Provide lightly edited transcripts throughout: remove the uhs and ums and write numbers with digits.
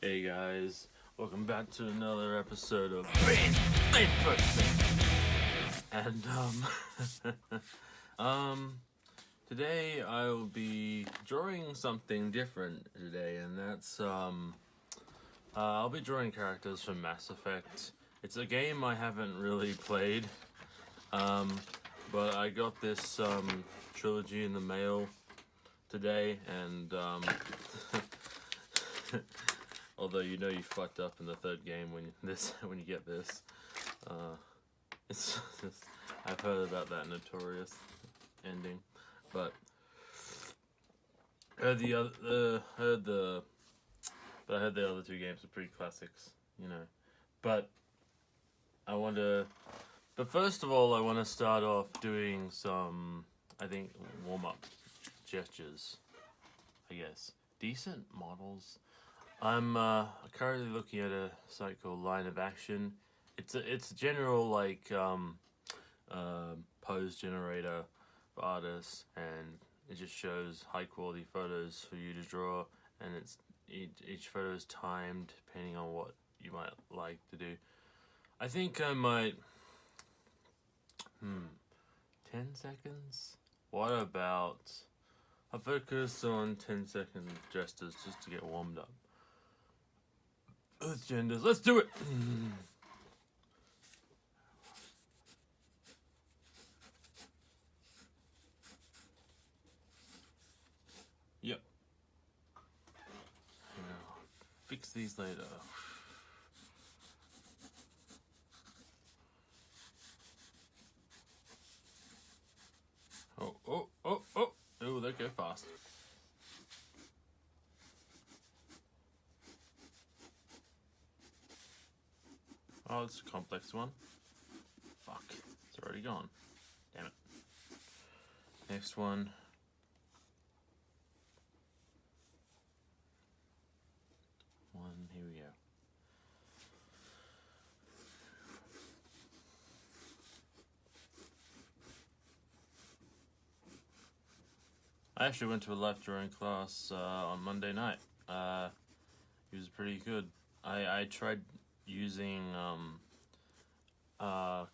Hey guys, welcome back to another episode of Flameposting. And today I will be drawing something different today, and that's I'll be drawing characters from Mass Effect. It's a game I haven't really played, but I got this trilogy in the mail today, and although you know you fucked up in the third game when you get this, it's just, I've heard about that notorious ending, but I heard the other two games are pretty classics, you know. But but first of all, I want to start off doing some, I think, warm up gestures. I guess decent models. I'm currently looking at a site called Line of Action. It's a general pose generator for artists, and it just shows high quality photos for you to draw, and each photo is timed depending on what you might like to do. I think I might 10 seconds? What about I focus on 10-second gestures just to get warmed up. Earth genders, let's do it! Yep. I'll fix these later. Oh, they go fast. Oh, it's a complex one. Fuck. It's already gone. Damn it. Next one. Here we go. I actually went to a life drawing class on Monday night. It was pretty good. I tried using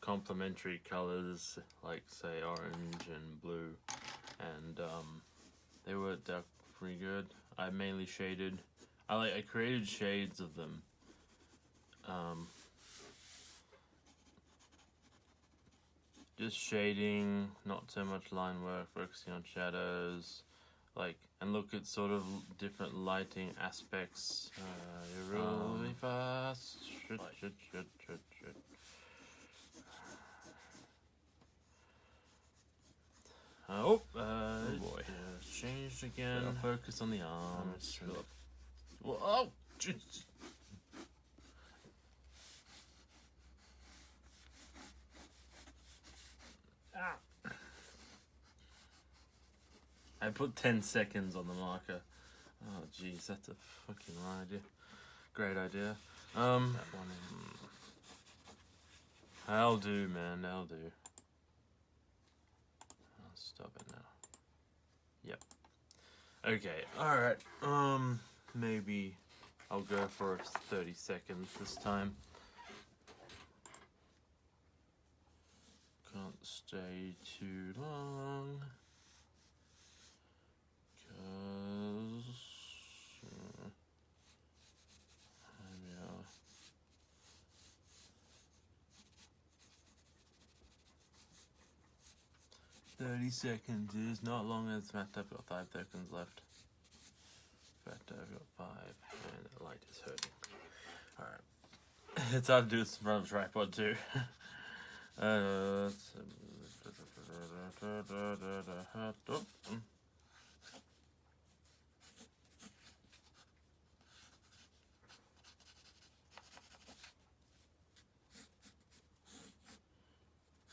complementary colors like, say, orange and blue, and they worked out pretty good. I mainly shaded. I created shades of them. Just shading, not so much line work, focusing on shadows, and look at sort of different lighting aspects. You're really fast. Shit. Oh boy. Changed again. Focus on the arms. Whoa, oh, jeez. I put 10 seconds on the marker. Oh, jeez, that's a fucking idea. Great idea. That one. That'll do, man. That'll do. I'll stop it now. Yep. Okay. All right. Maybe I'll go for 30 seconds this time. Can't stay too long. 30 seconds is not long as Matt. I've got 5 seconds left. In fact, I've got 5, and the light is hurting. Alright. It's hard to do this in front of a tripod too.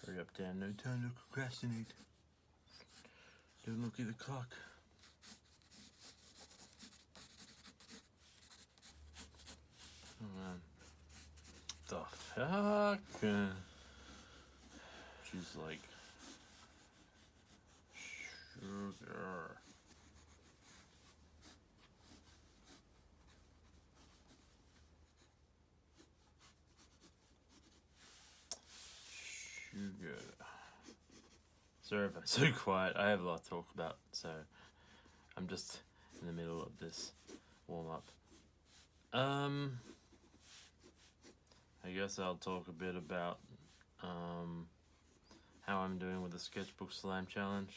Hurry up, Dan. No time to procrastinate. Don't look at the clock. Oh man. The fuck? She's like sugar. Sorry if I'm so quiet. I have a lot to talk about, so I'm just in the middle of this warm-up. I guess I'll talk a bit about how I'm doing with the Sketchbook Slime Challenge.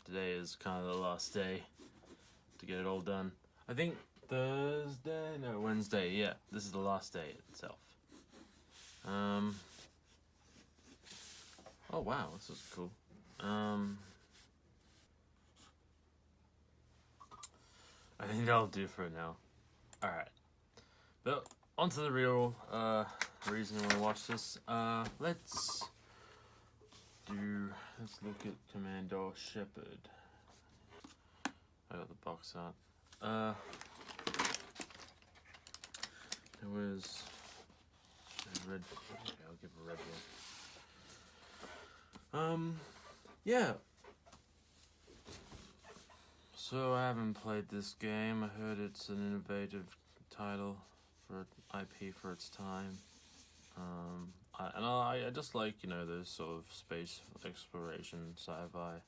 Today is kind of the last day to get it all done. I think Wednesday, yeah, this is the last day itself. Oh wow, this is cool. I think that'll do for now. Alright. But onto the real reason we want to watch this. Let's look at Commander Shepard. I got the box art. There was a red. Okay, I'll give a red one. Yeah. So I haven't played this game. I heard it's an innovative title for IP for its time. I just like, you know, those sort of space exploration sci-fi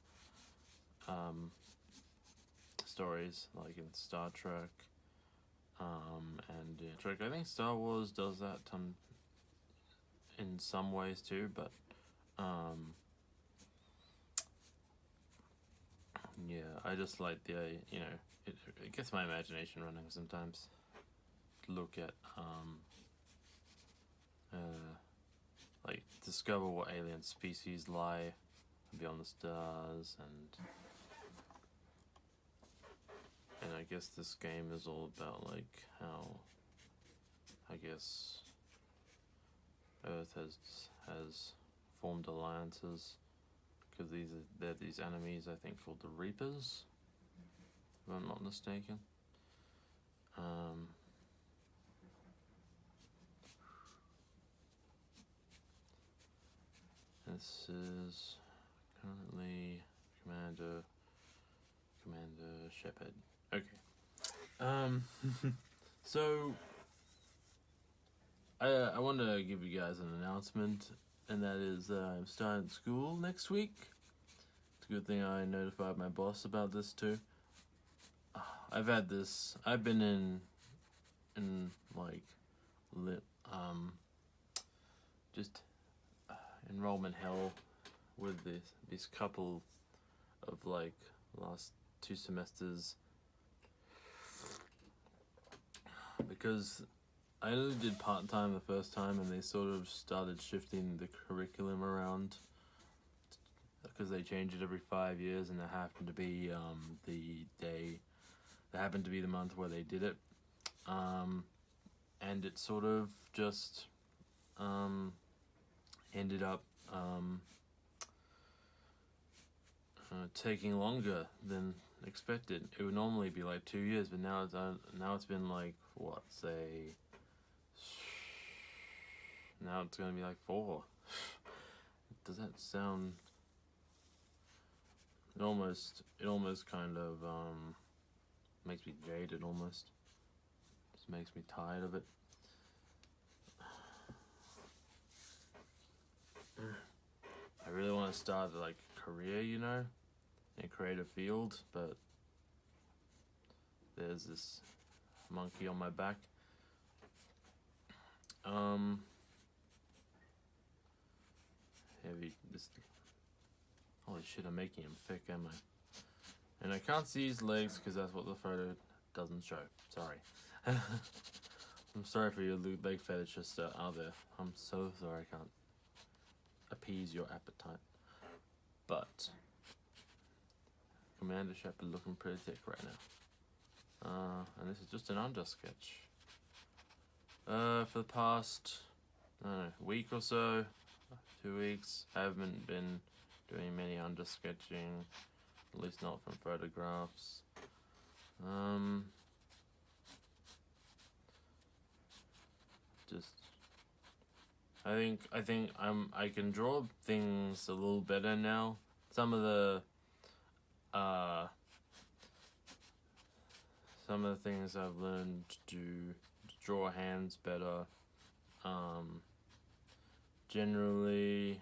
stories, like in Star Trek, and Trek. I think Star Wars does that in some ways too, but yeah, I just like the you know, it gets my imagination running sometimes. To look at like discover what alien species lie beyond the stars, and I guess this game is all about like how I guess Earth has formed alliances, because they're these enemies, I think, called the Reapers, if I'm not mistaken. This is currently Commander Shepard. Okay. So I want to give you guys an announcement, and that is I'm starting school next week. It's a good thing I notified my boss about this too. I've been in like just enrollment hell with this couple of like last 2 semesters, because I only did part-time the first time, and they sort of started shifting the curriculum around because they change it every 5 years, and that happened to be the month where they did it, and it sort of just ended up taking longer than expected. It would normally be like 2 years, but now it's been like now it's gonna be like 4. Does that sound? It almost kind of makes me jaded almost. Just makes me tired of it. I really want to start like a career, you know, in a creative field, but there's this monkey on my back. Holy shit, I'm making him thick, am I? And I can't see his legs because that's what the photo doesn't show. Sorry. I'm sorry for your leg fetishists out there. I'm so sorry I can't appease your appetite. But Commander Shepard looking pretty thick right now. And this is just an under sketch. For the past, I don't know, week or so, 2 weeks, I haven't been doing many under sketching, at least not from photographs. I think I can draw things a little better now. Some of the things I've learned to draw hands better. Generally,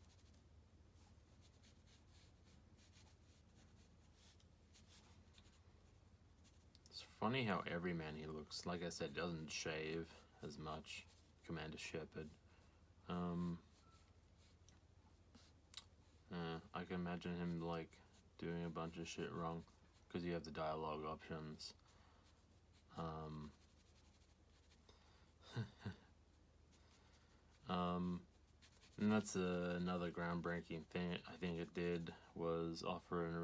funny how everyman he looks. Like I said, doesn't shave as much. Commander Shepard. I can imagine him like doing a bunch of shit wrong because you have the dialogue options. And that's another groundbreaking thing I think it did, was offer an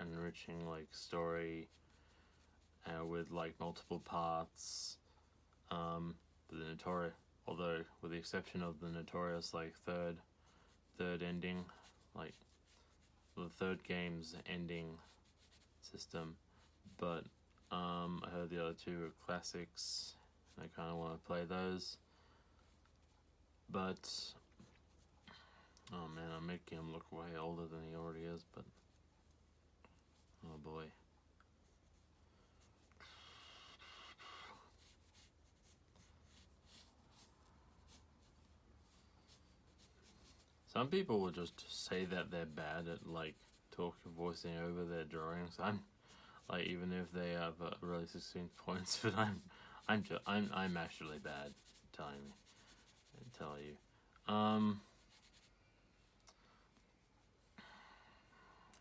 enriching like story with like multiple parts. The notorious, although with the exception of the notorious like third ending, like the third game's ending system, but I heard the other two are classics. I kind of want to play those, but oh man, I'm making him look way older than he already is. But oh boy. Some people will just say that they're bad at like voicing over their drawings. I'm like, even if they have really succinct points, but I'm actually bad at telling you.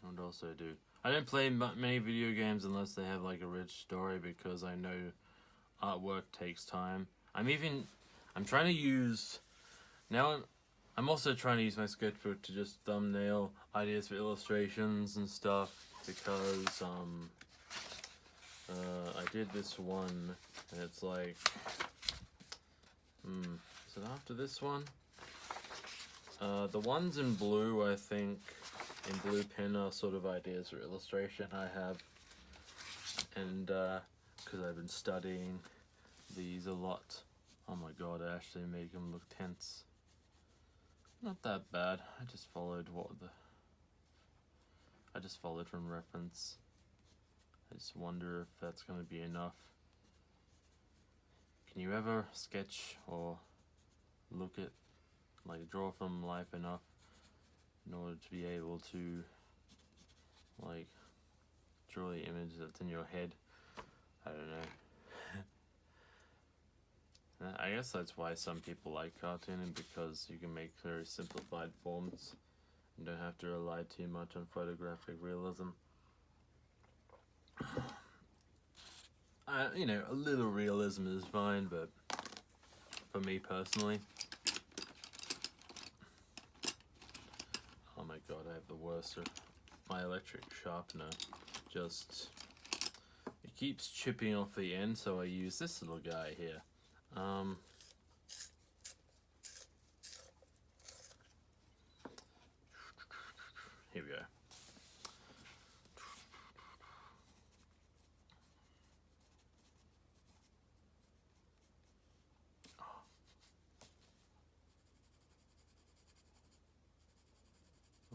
What else do I do? I don't play many video games unless they have like a rich story, because I know artwork takes time. I'm trying to use now. I'm also trying to use my sketchbook to just thumbnail ideas for illustrations and stuff, because I did this one and it's like, is it after this one? The ones in blue, I think, in blue pen are sort of ideas for illustration I have, and because I've been studying these a lot. Oh my god, I actually made them look tense. Not that bad. I just followed from reference. I just wonder if that's going to be enough. Can you ever sketch or look at, like, draw from life enough in order to be able to, like, draw the image that's in your head? I don't know. I guess that's why some people like cartooning, because you can make very simplified forms and don't have to rely too much on photographic realism. You know, a little realism is fine, but for me personally, oh my god, I have the worst. My electric sharpener just, it keeps chipping off the end, so I use this little guy here. Here we go.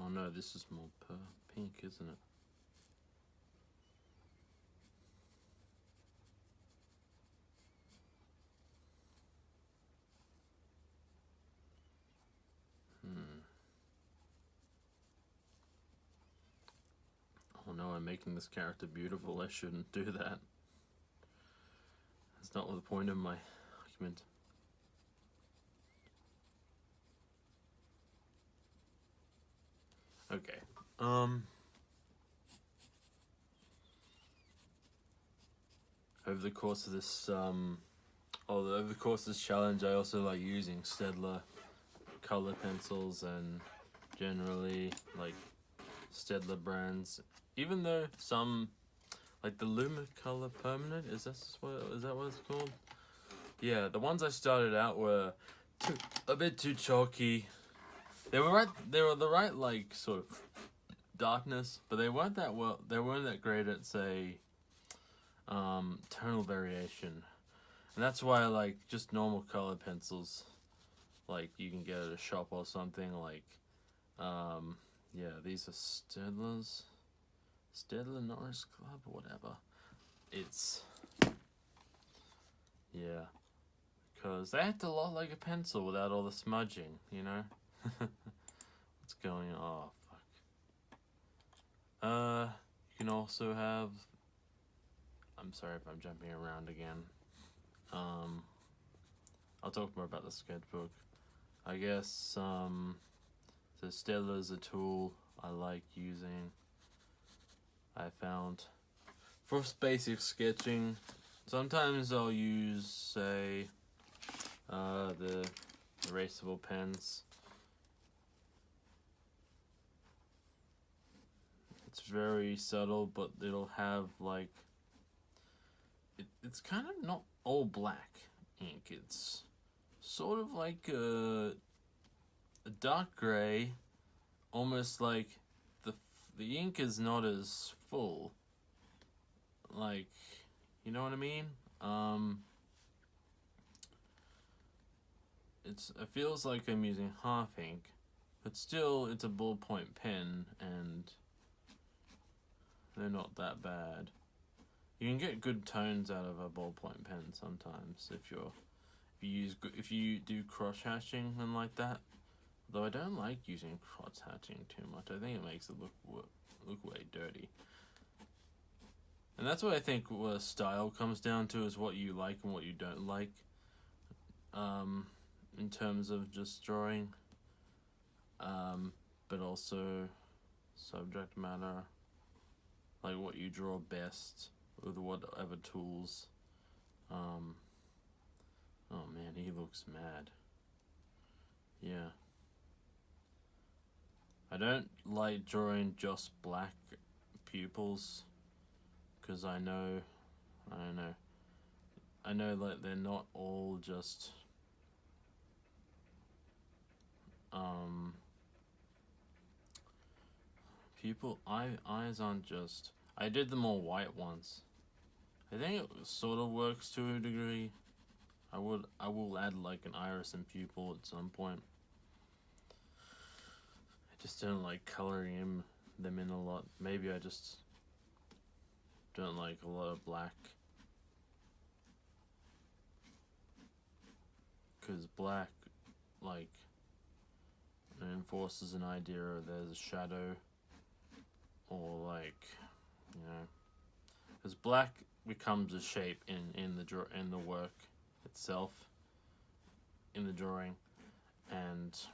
Oh no, this is more pink, isn't it? Oh no, I'm making this character beautiful. I shouldn't do that. That's not the point of my argument. Okay. Over the course of this over the course of this challenge, I also like using Staedtler color pencils and generally like Staedtler brands. Even though some, like the Lumicolor Permanent, is that what it's called? Yeah, the ones I started out were a bit too chalky. They were the right like sort of darkness, but they weren't that great at, say, tonal variation. And that's why I like just normal color pencils, like you can get at a shop or something. Like, yeah, these are Staedtler Norris Club, whatever. It's, yeah, because they act a lot like a pencil without all the smudging, you know? What's going on? Oh, fuck. You can also have I'm sorry if I'm jumping around again. I'll talk more about the sketchbook. I guess so Stella is a tool I like using. I found for basic sketching. Sometimes I'll use, say, the erasable pens. It's very subtle, but it'll have like it's kind of not all black ink. It's sort of like a dark gray, almost like the ink is not as full. Like, you know what I mean? It feels like I'm using half ink, but still it's a ballpoint pen, and they're not that bad. You can get good tones out of a ballpoint pen sometimes if you do cross hatching and like that. Though I don't like using cross hatching too much. I think it makes it look way dirty. And that's what I think what style comes down to, is what you like and what you don't like. In terms of just drawing. But also subject matter. Like what you draw best with whatever tools. Oh man, he looks mad. Yeah. I don't like drawing just black pupils, because I know like they're not all just eyes aren't just. I did them all white once. I think it sort of works to a degree. I will add like an iris and pupil at some point. I just don't like coloring them in a lot. Maybe I just don't like a lot of black. Because black, like, enforces an idea of there's a shadow. Or like, you know. Because black becomes a shape in the work itself, in the drawing, and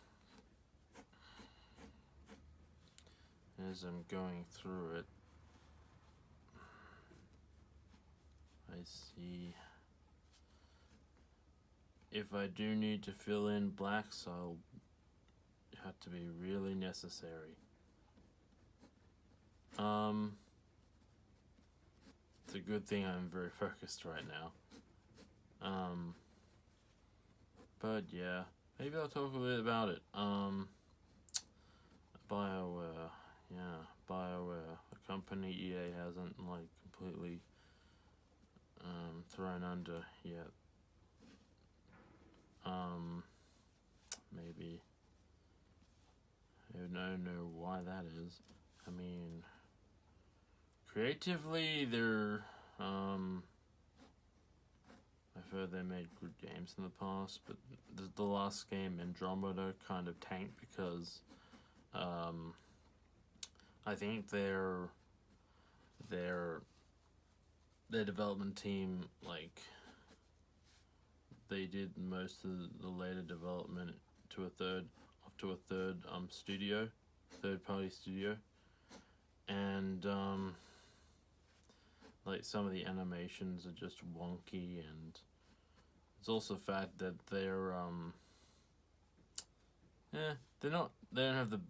as I'm going through it, I see if I do need to fill in blacks, I'll have to be really necessary. It's a good thing I'm very focused right now. But yeah, maybe I'll talk a bit about it. BioWare, the company EA hasn't like completely thrown under yet. Maybe I don't know why that is. I mean, creatively, they're I've heard they made good games in the past, but the last game, Andromeda, kind of tanked because I think their development team, like, they did most of the later development to a third third-party studio, and like some of the animations are just wonky, and it's also the fact that they don't have the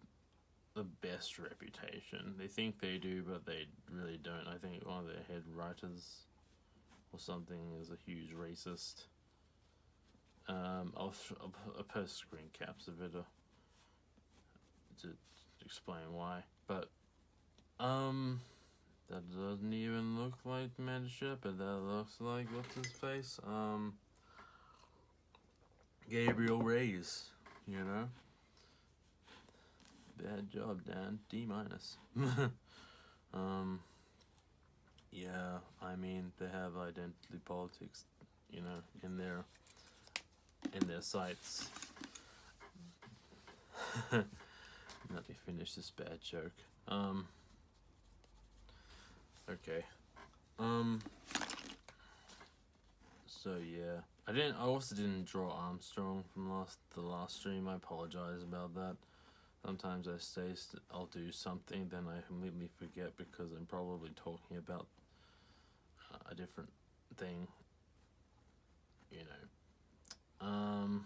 best reputation. They think they do, but they really don't. I think one of their head writers or something is a huge racist. I'll post screen caps of it to explain why, but that doesn't even look like Amanda Shepard. That looks like, what's his face? Gabriel Reyes, you know? Bad job, Dan. D-. Yeah, I mean, they have identity politics, you know, in their sites. Let me finish this bad joke. Okay. So yeah, I also didn't draw Armstrong from the last stream. I apologize about that. Sometimes I'll do something, then I completely forget because I'm probably talking about a different thing, you know.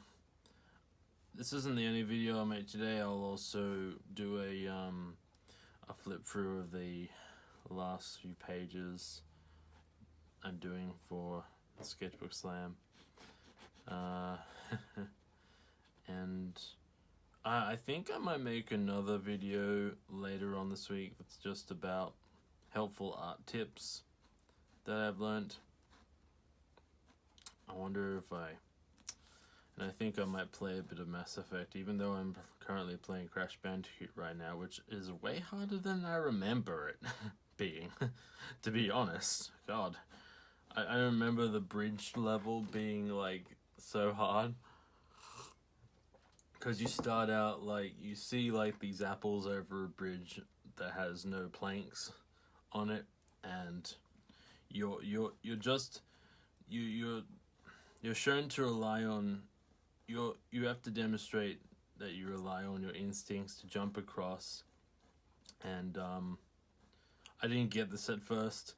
This isn't the only video I'll make today. I'll also do a flip through of the last few pages I'm doing for the Sketchbook Slam. And I think I might make another video later on this week that's just about helpful art tips that I've learned. I wonder if and I think I might play a bit of Mass Effect, even though I'm currently playing Crash Bandicoot right now, which is way harder than I remember it being, to be honest. God, I remember the bridge level being like so hard. Because you start out like, you see like these apples over a bridge that has no planks on it, and you're shown to rely on you have to demonstrate that you rely on your instincts to jump across, and I didn't get this at first,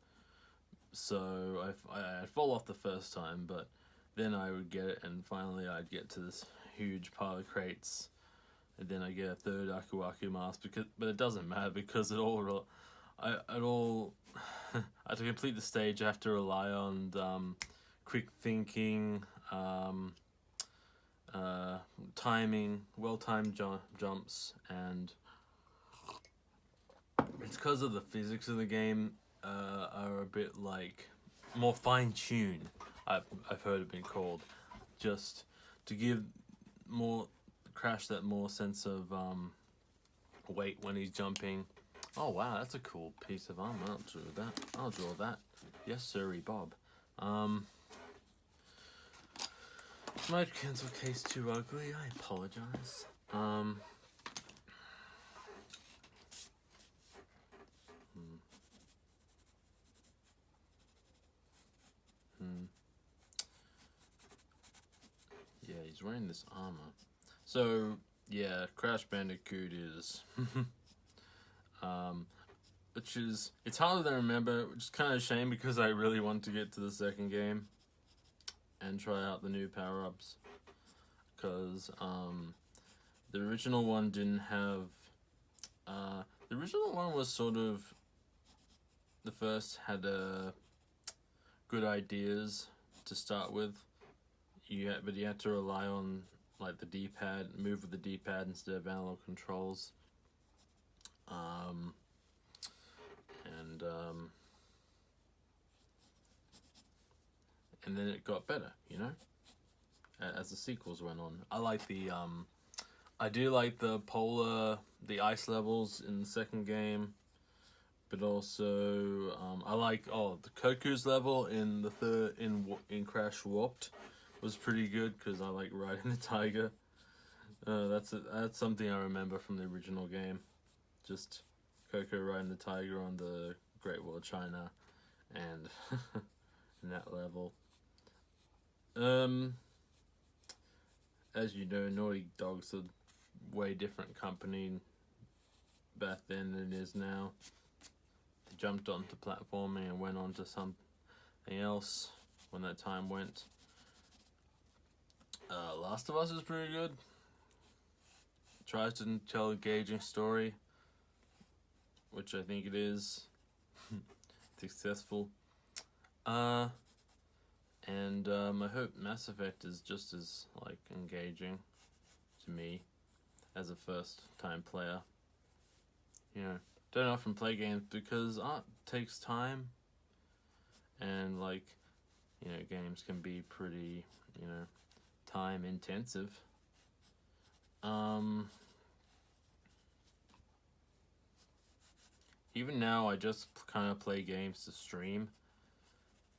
so I'd fall off the first time, but then I would get it, and finally I'd get to this huge pile of crates, and then I get a third Aku Aku mask, but it doesn't matter because to complete the stage I have to rely on quick thinking, timing, well-timed jumps, and it's because of the physics of the game are a bit like more fine-tuned. I've heard it been called, just to give Crash that more sense of weight when he's jumping. Oh wow, that's a cool piece of armor. I'll draw that. Yes, sirree, Bob. My cancel case too ugly. I apologize. Yeah, he's wearing this armor. So yeah, Crash Bandicoot is, it's harder than I remember, which is kind of a shame because I really want to get to the second game and try out the new power-ups, because the original one didn't have, the original one was sort of, the first had good ideas to start with, but you had to rely on like the D-pad, move with the D-pad instead of analog controls, and then it got better, you know, as the sequels went on. I do like the ice levels in the second game, but also I like the Koku's level in the third in Crash Warped was pretty good because I like riding the tiger. That's something I remember from the original game, just Coco riding the tiger on the Great Wall of China, and in that level. As you know, Naughty Dog's a way different company back then than it is now. They jumped onto platforming and went on to something else when that time went. Last of Us is pretty good. Tries to tell a engaging story, which I think it is. Successful. And I hope Mass Effect is just as like engaging to me as a first time player. You know, don't often play games because art takes time, and like, you know, games can be pretty, you know, time intensive. Even now I just kind of play games to stream,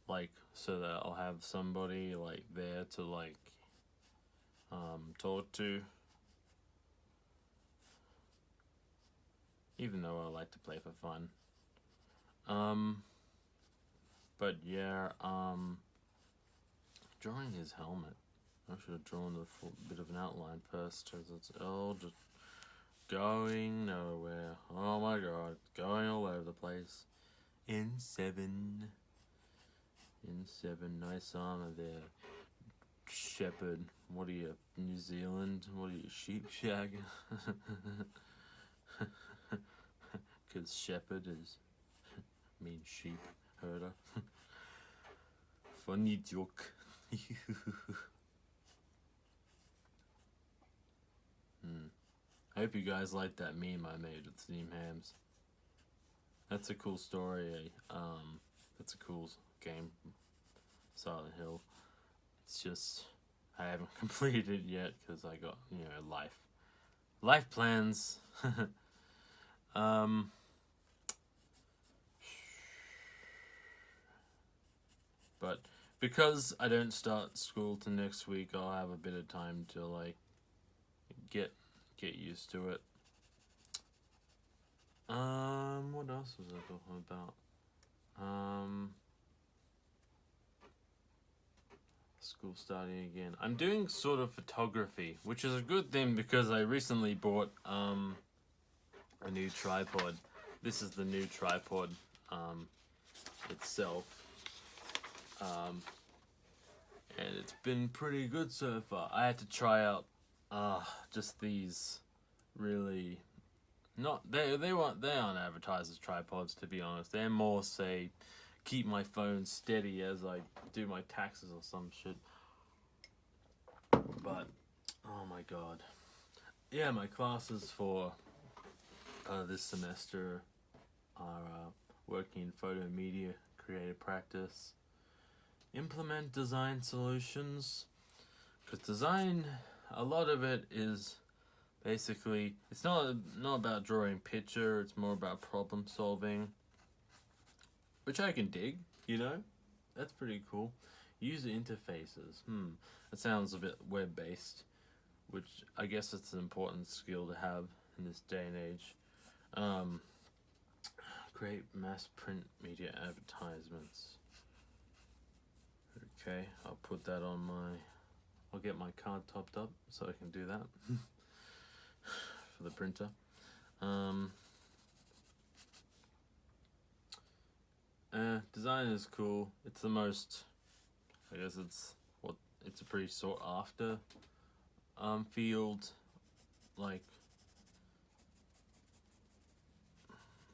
like, so that I'll have somebody like there to like talk to, even though I like to play for fun. But yeah, drawing his helmet. I should have drawn a full bit of an outline first, because it's all just going nowhere. Oh my god, going all over the place. N7. N7, nice armor there. Shepherd, what are you, New Zealand? What are you, sheep shag? Because shepherd is means sheep herder. Funny joke. I hope you guys like that meme I made with Steam Hams. That's a cool story. That's a cool game, Silent Hill. It's just I haven't completed it yet because I got, you know, life plans. But because I don't start school till next week, I'll have a bit of time to like get used to it. What else was I talking about? School starting again. I'm doing sort of photography, which is a good thing because I recently bought a new tripod. This is the new tripod itself. And it's been pretty good so far. I had to try out just these really they aren't advertised as tripods, to be honest. They're more say keep my phone steady as I do my taxes or some shit. But oh my god. Yeah, my classes for this semester are working in photo media, creative practice, implement design solutions, because design, a lot of it is basically, it's not about drawing picture, it's more about problem solving, which I can dig, you know, that's pretty cool. User interfaces, that sounds a bit web-based, which I guess it's an important skill to have in this day and age. Create mass print media advertisements. Okay, I'll put that on I'll get my card topped up so I can do that for the printer. Design is cool. It's the most, I guess it's a pretty sought after field, like,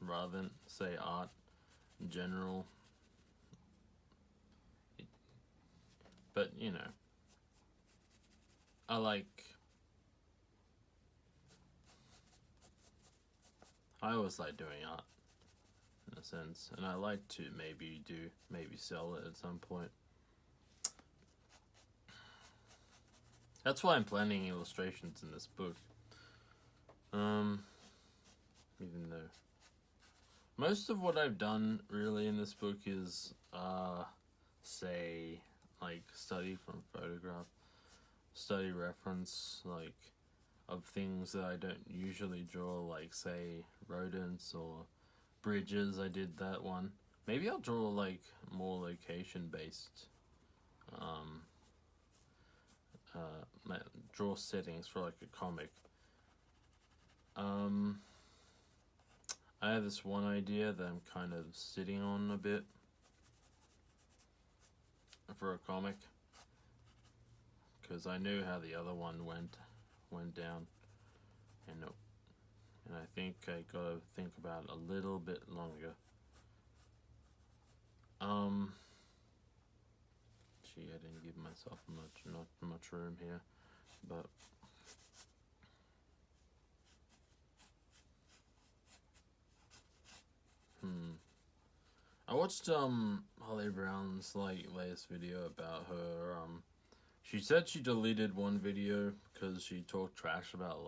rather than say art in general. But you know, I always like doing art in a sense, and I like to maybe sell it at some point. That's why I'm planning illustrations in this book. Even though most of what I've done really in this book is say like study from photograph, study reference, like of things that I don't usually draw, like say rodents or bridges. I did that one. Maybe I'll draw like more location based draw settings for like a comic. I have this one idea that I'm kind of sitting on a bit for a comic, because I knew how the other one went down, and I think I gotta think about it a little bit longer. Gee, I didn't give myself not much room here, but I watched Holly Brown's latest video about her. She said she deleted one video because she talked trash about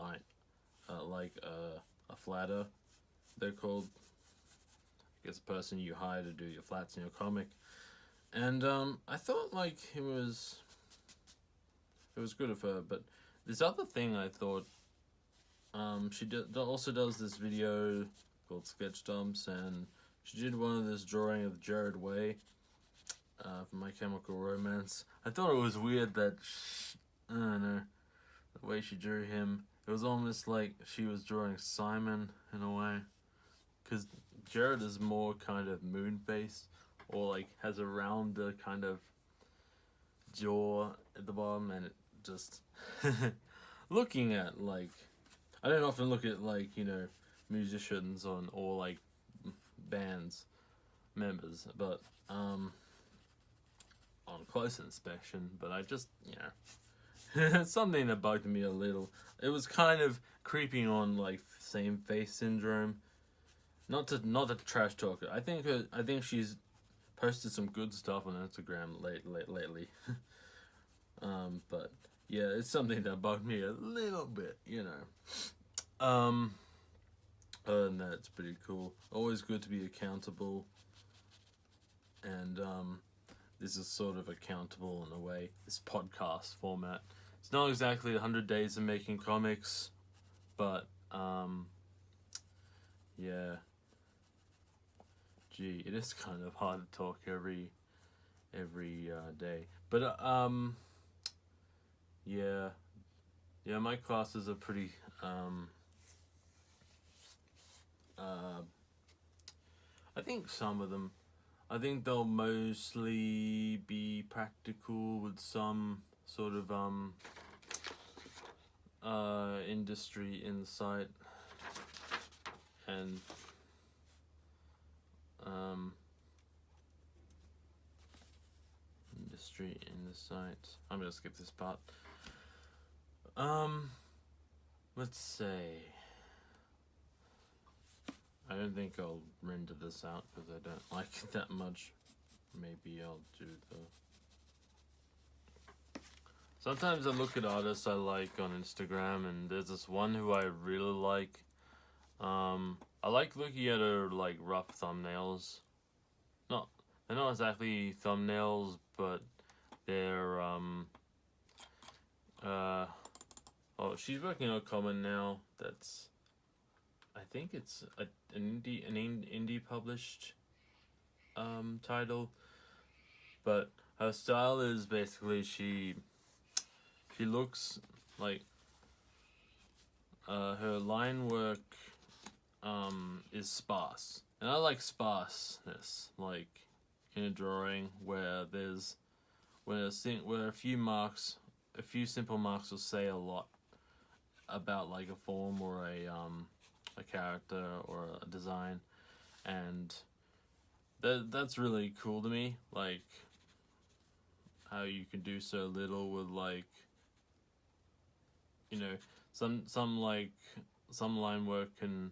a flatter. They're called, I guess, a person you hire to do your flats in your comic. And I thought it was good of her, but this other thing I thought, she also does this video called Sketch Dumps, and she did one of this drawing of Jared Way, for My Chemical Romance. I thought it was weird that I don't know, the way she drew him. It was almost like she was drawing Simon in a way, because Jared is more kind of moon face, or like has a rounder kind of jaw at the bottom, and it just looking at like, I don't often look at like, you know, musicians or like bands members, but on close inspection, but I just, you know, something that bugged me a little. It was kind of creeping on like same face syndrome. Not to trash talk her. I think she's posted some good stuff on Instagram lately. But yeah, it's something that bugged me a little bit, you know. Other than that, it's pretty cool. Always good to be accountable, and this is sort of accountable in a way. This podcast format. It's not exactly 100 days of making comics, but yeah. Gee, it is kind of hard to talk every day. But yeah, my classes are pretty I think some of them, I think they'll mostly be practical with some sort of industry insight and industry insight. I'm gonna skip this part. Let's say, I don't think I'll render this out because I don't like it that much. Maybe I'll do the... Sometimes I look at artists I like on Instagram, and there's this one who I really like. I like looking at her like rough thumbnails. They're not exactly thumbnails, but they're oh, she's working on a comic now that's, I think it's an indie published title, but her style is basically she looks like her line work is sparse, and I like sparseness, like in a drawing where there's where a few simple marks will say a lot about like a form or a character or a design, and that's really cool to me, like how you can do so little with, like, you know, some line work can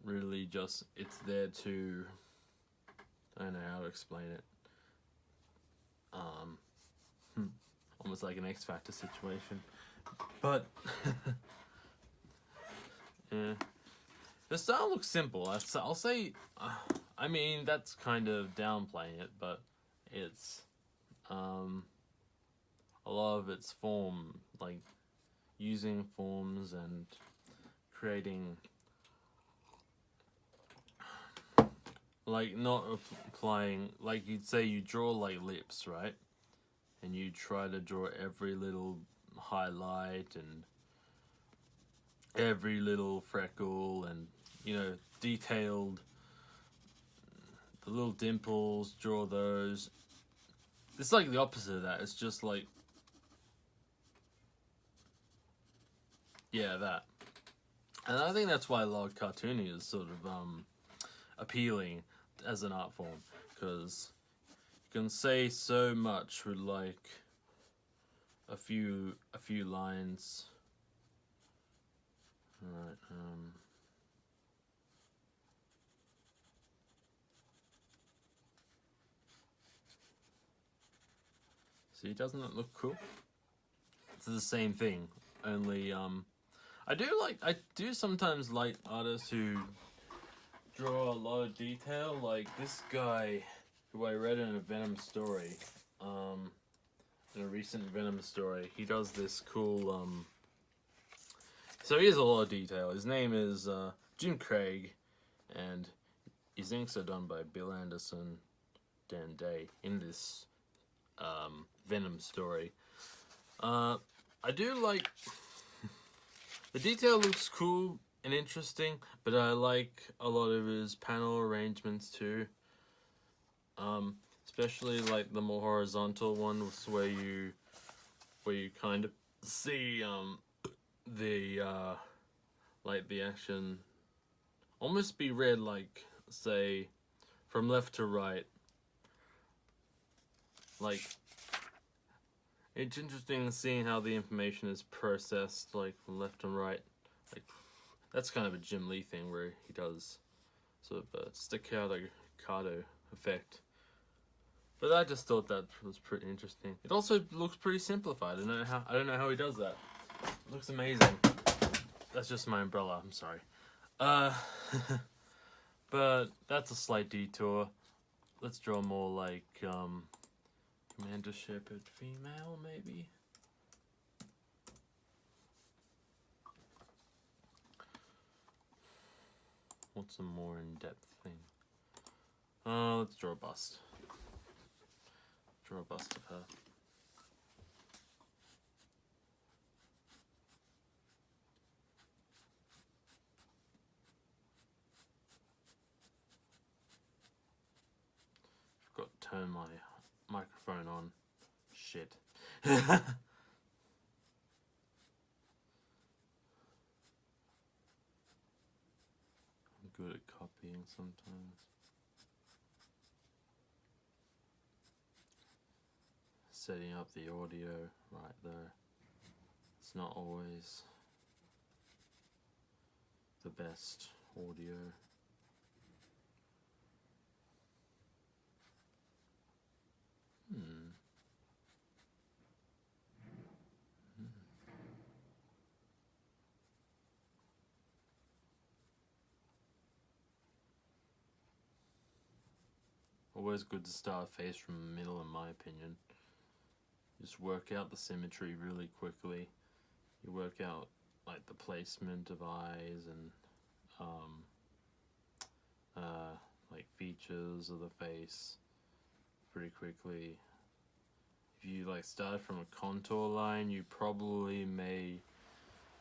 really just, it's there to, I don't know how to explain it, almost like an X Factor situation, but yeah, the style looks simple. I'll say, I mean, that's kind of downplaying it, but it's a lot of its form, like using forms and creating, like not applying, like you'd say you draw like lips, right? And you try to draw every little highlight and every little freckle and, you know, detailed, the little dimples, draw those. It's like the opposite of that. It's just like, yeah, that. And I think that's why a lot of cartooning is sort of appealing as an art form, because you can say so much with like a few lines. Alright, see, doesn't it look cool? It's the same thing, only I do sometimes like artists who draw a lot of detail, like this guy who I read in a Venom story, in a recent Venom story. He does this cool, so he has a lot of detail. His name is Jim Craig, and his inks are done by Bill Anderson, damn day in this Venom story. I do like the detail looks cool and interesting, but I like a lot of his panel arrangements too. Especially like the more horizontal ones where you kind of see the like the action almost be read like, say, from left to right. Like, it's interesting seeing how the information is processed, like, from left and right. Like, that's kind of a Jim Lee thing where he does sort of a staccato effect. But I just thought that was pretty interesting. It also looks pretty simplified. I don't know how he does that. It looks amazing. That's just my umbrella. I'm sorry. But that's a slight detour. Let's draw more like Commander Shepherd female, maybe. What's a more in-depth thing? Let's draw a bust. Draw a bust of her. Forgot to turn my microphone on. Shit. I'm good at copying sometimes. Setting up the audio right there. It's not always the best audio. Always good to start a face from the middle, in my opinion. Just work out the symmetry really quickly. You work out like the placement of eyes and like features of the face pretty quickly. If you like start from a contour line, you probably may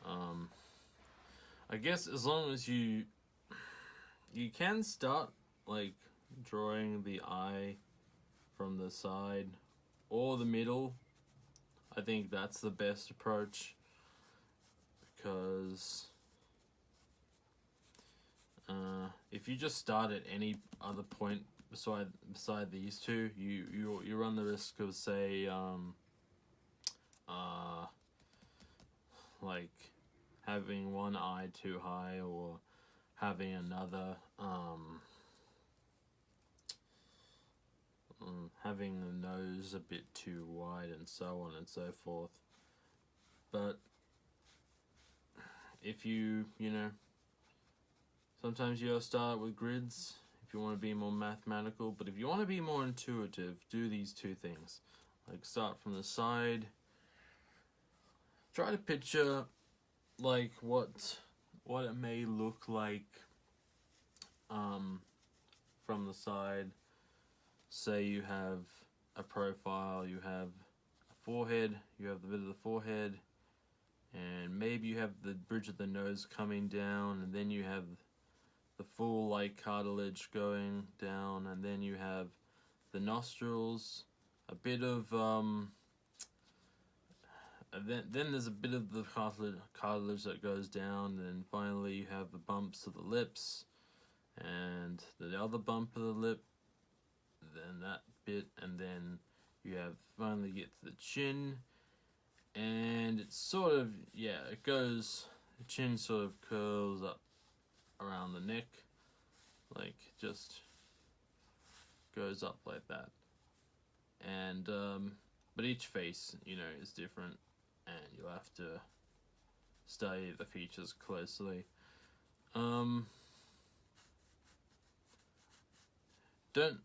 I guess as long as you can start like drawing the eye from the side or the middle. I think that's the best approach, because if you just start at any other point beside these two, you run the risk of, say, like having one eye too high, or having another having the nose a bit too wide, and so on and so forth. But if you know, sometimes you gotta start with grids if you want to be more mathematical, but if you want to be more intuitive, do these two things. Like, start from the side, try to picture like what it may look like from the side. Say you have a profile, you have a forehead, you have the bit of the forehead, and maybe you have the bridge of the nose coming down, and then you have the full like cartilage going down, and then you have the nostrils, a bit of then there's a bit of the cartilage that goes down, and finally you have the bumps of the lips, and the other bump of the lip, then that bit, and then you have finally get to the chin, and it's sort of, yeah, it goes, the chin sort of curls up around the neck, like just goes up like that. And but each face, you know, is different, and you'll have to study the features closely.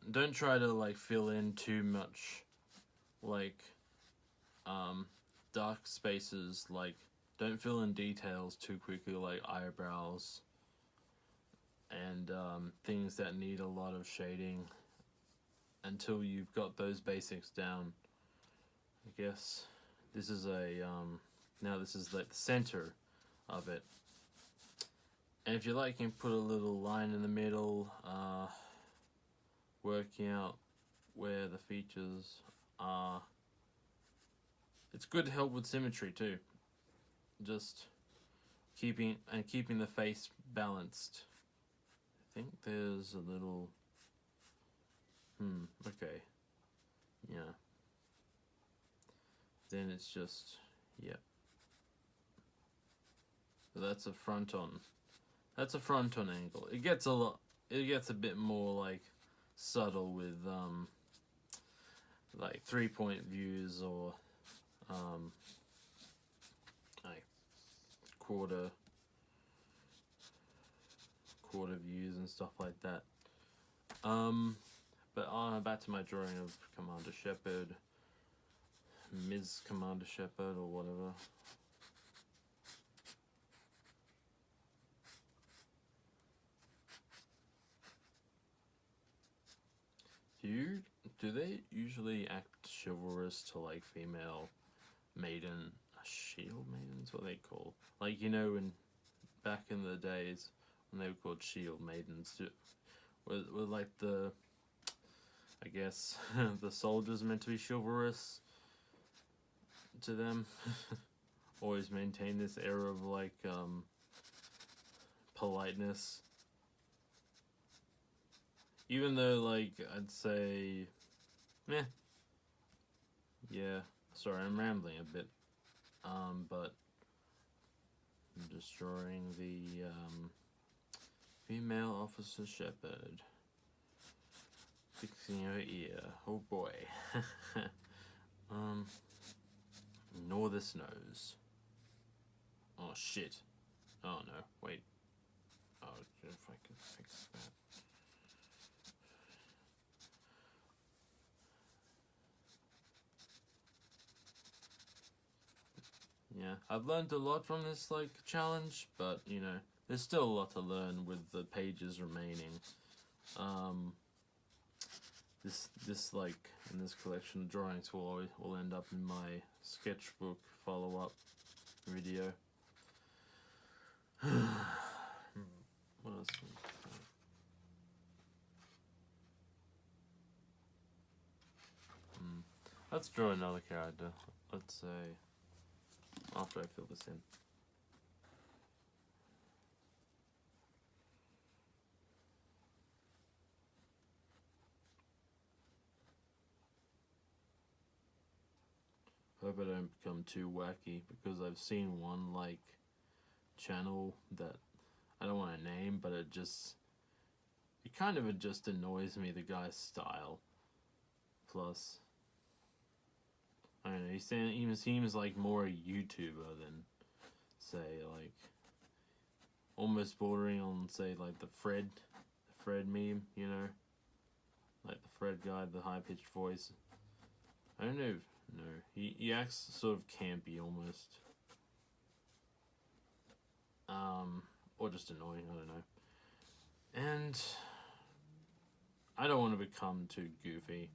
Don't try to like fill in too much like dark spaces. Like, don't fill in details too quickly, like eyebrows and things that need a lot of shading until you've got those basics down. I guess this is now this is like the center of it. And if you like, you can put a little line in the middle, working out where the features are. It's good to help with symmetry too. Just keeping the face balanced. I think there's a little. Okay. Yeah. Then it's just, yeah. So that's a front on. That's a front on angle. It gets a bit more like subtle with like 3-point views or like quarter views and stuff like that. But back to my drawing of Commander Shepard, Ms. Commander Shepard or whatever. Do they usually act chivalrous to like female maiden, shield maidens? What they call, like, you know, back in the days when they were called shield maidens, were like the, I guess the soldiers meant to be chivalrous to them. Always maintain this air of like politeness. Even though, like, I'd say, meh. Yeah, sorry, I'm rambling a bit. But I'm just drawing the female officer Shepard. Fixing her ear. Oh boy. Ignore this nose. Oh shit. Oh no, wait. Oh, if I could fix that. Yeah, I've learned a lot from this, like, challenge, but, you know, there's still a lot to learn with the pages remaining. This like, in this collection of drawings will end up in my sketchbook follow-up video. What else? Let's draw another character. Let's say, after I fill this in. Hope I don't become too wacky, because I've seen one, like, channel that I don't want to name, but it kind of just annoys me, the guy's style. Plus, I don't know, he even seems like more a YouTuber than, say, like, almost bordering on, say, like, the Fred meme, you know? Like the Fred guy, the high-pitched voice. I don't know. No, he acts sort of campy almost. Or just annoying, I don't know. And I don't want to become too goofy.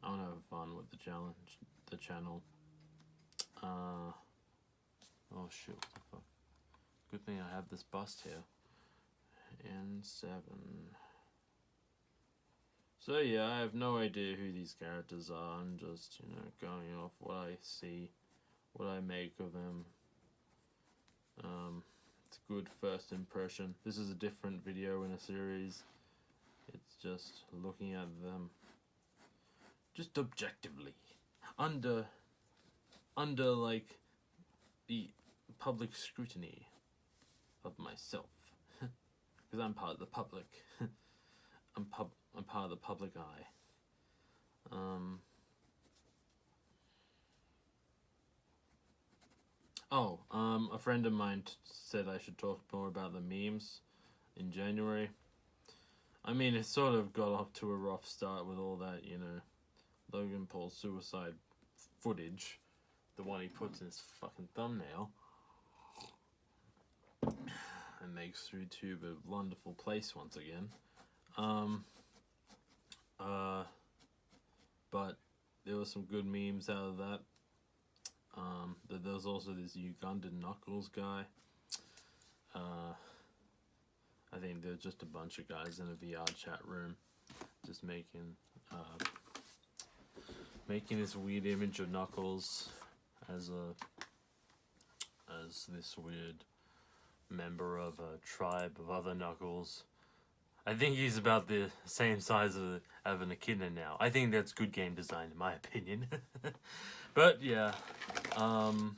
I want to have fun with the channel. Oh shit, what the fuck. Good thing I have this bust here. N7. So yeah, I have no idea who these characters are. I'm just, you know, going off what I see, what I make of them. It's a good first impression. This is a different video in a series. It's just looking at them, just objectively, under like the public scrutiny of myself, because I'm part of the public. I'm part of the public eye. A friend of mine said I should talk more about the memes in January. I mean, it sort of got off to a rough start with all that, you know, Logan Paul's suicide footage, the one he puts in his fucking thumbnail, and makes YouTube a wonderful place once again. But there were some good memes out of that. There was also this Ugandan Knuckles guy. I think there's just a bunch of guys in a VR chat room just making this weird image of Knuckles as this weird member of a tribe of other Knuckles. I think he's about the same size of an echidna now. I think that's good game design in my opinion. But yeah, oh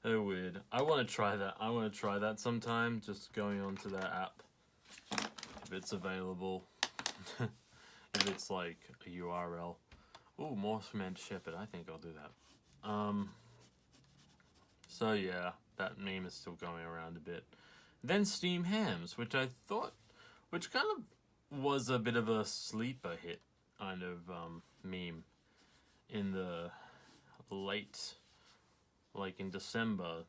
weird. I want to try that sometime, just going onto that app, if it's available. If it's like a URL. Ooh, more Commander Shepard, I think I'll do that. So yeah, that meme is still going around a bit. Then Steam Hams, which kind of was a bit of a sleeper hit kind of meme in the late, like in December,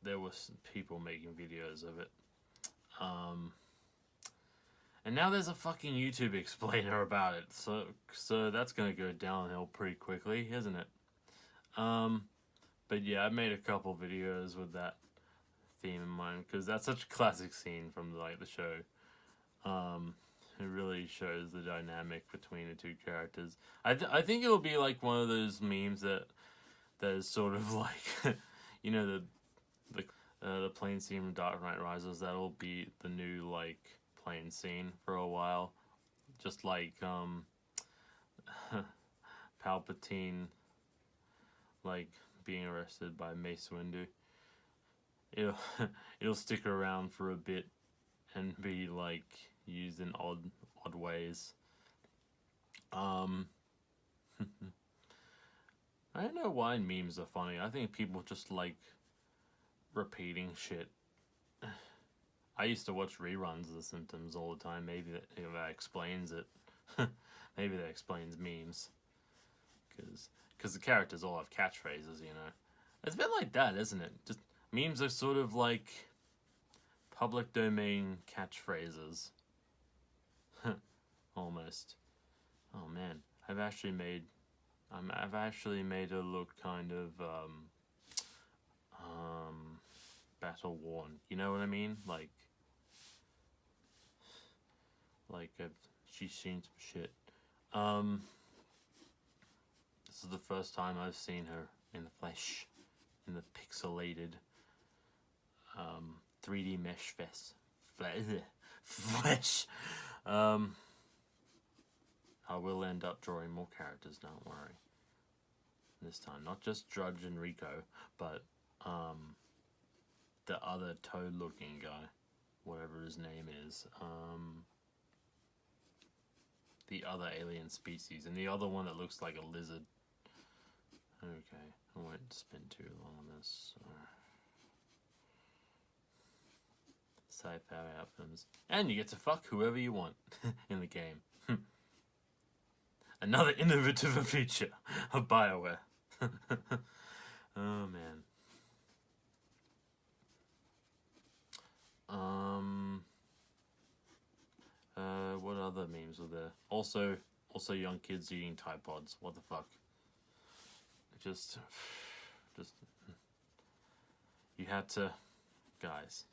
there was people making videos of it. And now there's a fucking YouTube explainer about it, so that's gonna go downhill pretty quickly, isn't it? But yeah, I made a couple videos with that theme in mind, because that's such a classic scene from the show. It really shows the dynamic between the two characters. I think it'll be like one of those memes that is sort of like, you know, the plane scene from Dark Knight Rises. That'll be the new like plane scene for a while, just like Palpatine like being arrested by Mace Windu. It'll stick around for a bit and be like used in odd ways. I don't know why memes are funny. I think people just like repeating shit. I used to watch reruns of The Simpsons all the time. Maybe that explains it. Maybe that explains memes. Because the characters all have catchphrases, you know. It's a bit like that, isn't it? Just memes are sort of like public domain catchphrases. Almost. Oh man, I've actually made it look kind of battle worn. You know what I mean? She's seen some shit. This is the first time I've seen her in the flesh, in the pixelated 3D mesh flesh. I will end up drawing more characters, don't worry. This time, not just Drudge and Rico, but the other toad-looking guy, whatever his name is. The other alien species, and the other one that looks like a lizard. Okay, I won't spend too long on this. Sci-fi outcomes. And you get to fuck whoever you want in the game. Another innovative feature of BioWare. Oh man. What other memes were there? Also young kids eating Tide Pods. What the fuck? Just you had to, guys.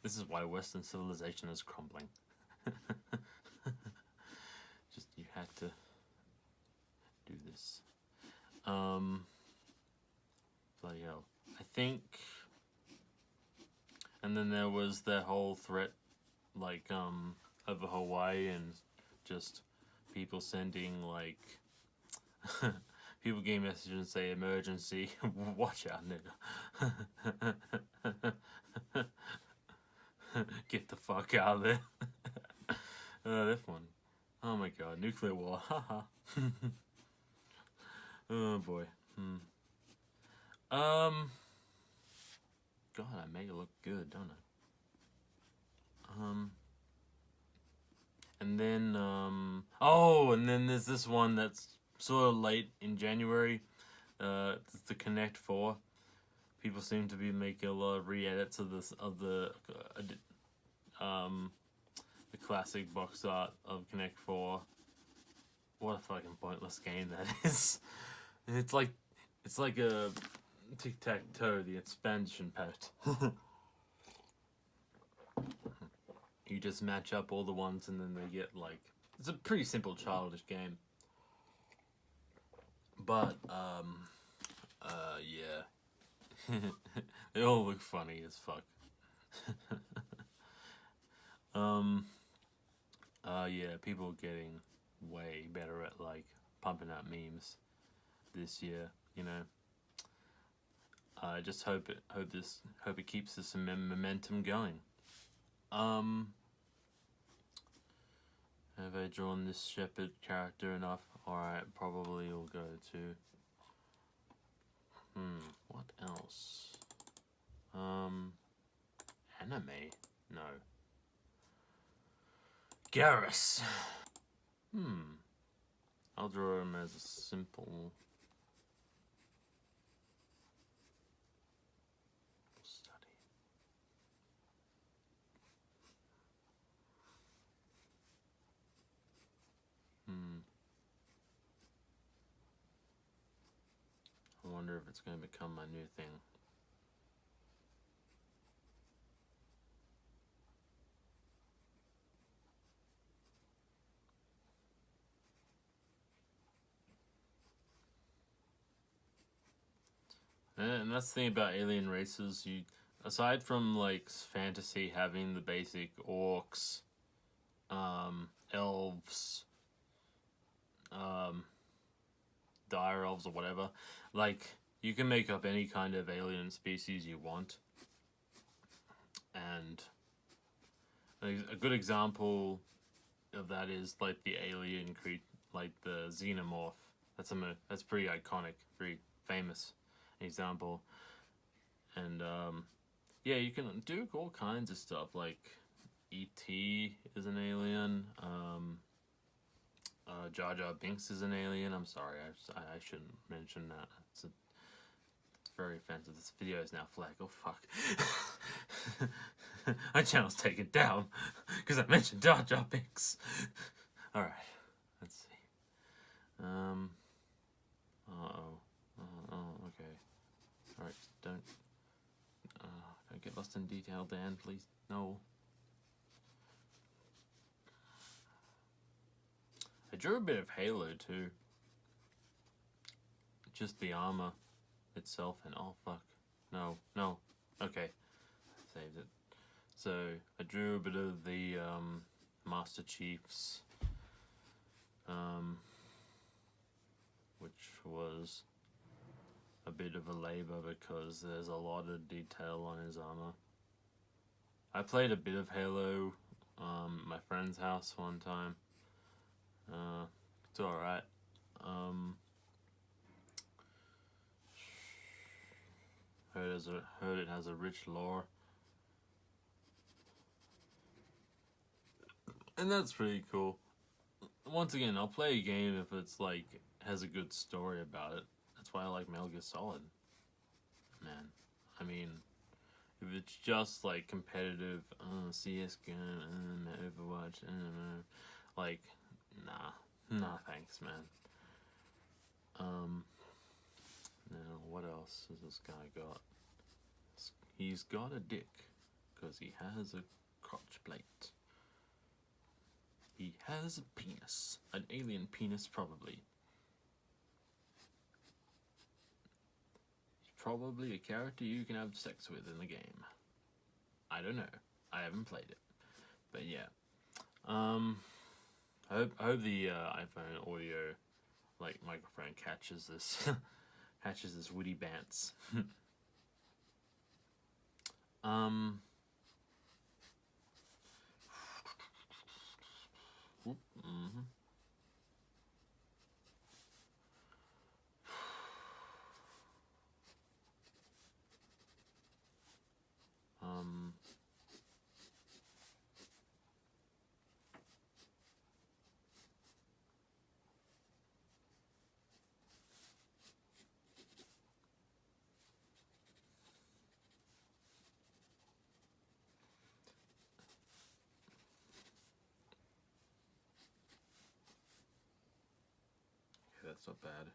This is why Western civilization is crumbling. Just you had to do this. Bloody hell. I think. And then there was that whole threat, like over Hawaii, and just people sending like people getting messages and say emergency, watch out, nigga. Get the fuck out of there. That one. Oh my god, nuclear war, haha. Oh boy. God, I make it look good, don't I? And then, and then there's this one that's sort of late in January. It's the Connect 4. People seem to be making a lot of re-edits of the classic box art of Connect 4. What a fucking pointless game that is. It's like a tic-tac-toe, the expansion pack. You just match up all the ones and then they get like... It's a pretty simple childish game. But, yeah. They all look funny as fuck. Yeah, people are getting way better at like pumping out memes this year, you know. I just hope it keeps this momentum going. Have I drawn this shepherd character enough? Alright, probably will go to... what else? Anime? No. Garrus! I'll draw him as a simple... study. I wonder if it's going to become my new thing. And that's the thing about alien races, aside from like fantasy having the basic orcs, elves, dire elves or whatever, like you can make up any kind of alien species you want. And a good example of that is like the alien like the xenomorph. That's pretty iconic, pretty famous example. And yeah, you can do all kinds of stuff, like E.T. is an alien, Jar Jar Binks is an alien. I'm sorry, I shouldn't mention that. It's very offensive. This video is now flagged. Oh fuck. My channel's taken down because I mentioned Jar Jar Binks. Alright, let's see. Okay. Alright, don't get lost in detail, Dan, please. No. I drew a bit of Halo too. Just the armor itself, and oh fuck. No. Okay. Saved it. So I drew a bit of the Master Chiefs, which was a bit of a labor because there's a lot of detail on his armor. I played a bit of Halo at my friend's house one time. It's alright. Heard it has a rich lore. And that's pretty cool. Once again, I'll play a game if it's like has a good story about it. That's why I like Metal Gear Solid. Man, I mean, if it's just like competitive, CS:GO, Overwatch, like, nah, thanks, man. Now what else has this guy got? He's got a dick, because he has a crotch plate. He has a penis. An alien penis, probably. He's probably a character you can have sex with in the game. I don't know. I haven't played it. But yeah. I hope the iPhone audio like microphone catches this catches this witty bants. that's not bad.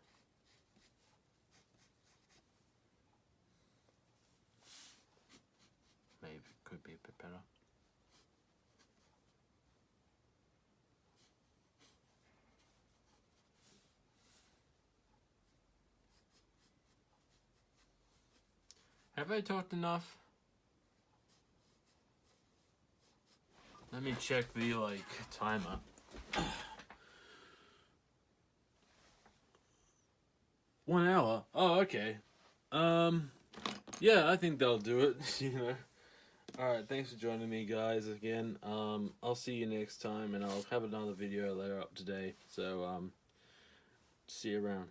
Maybe it could be a bit better. Have I talked enough? Let me check the, like, timer. 1 hour? Oh, okay. Yeah, I think that'll do it, you know. Alright, thanks for joining me, guys, again. I'll see you next time, and I'll have another video later up today. So, see you around.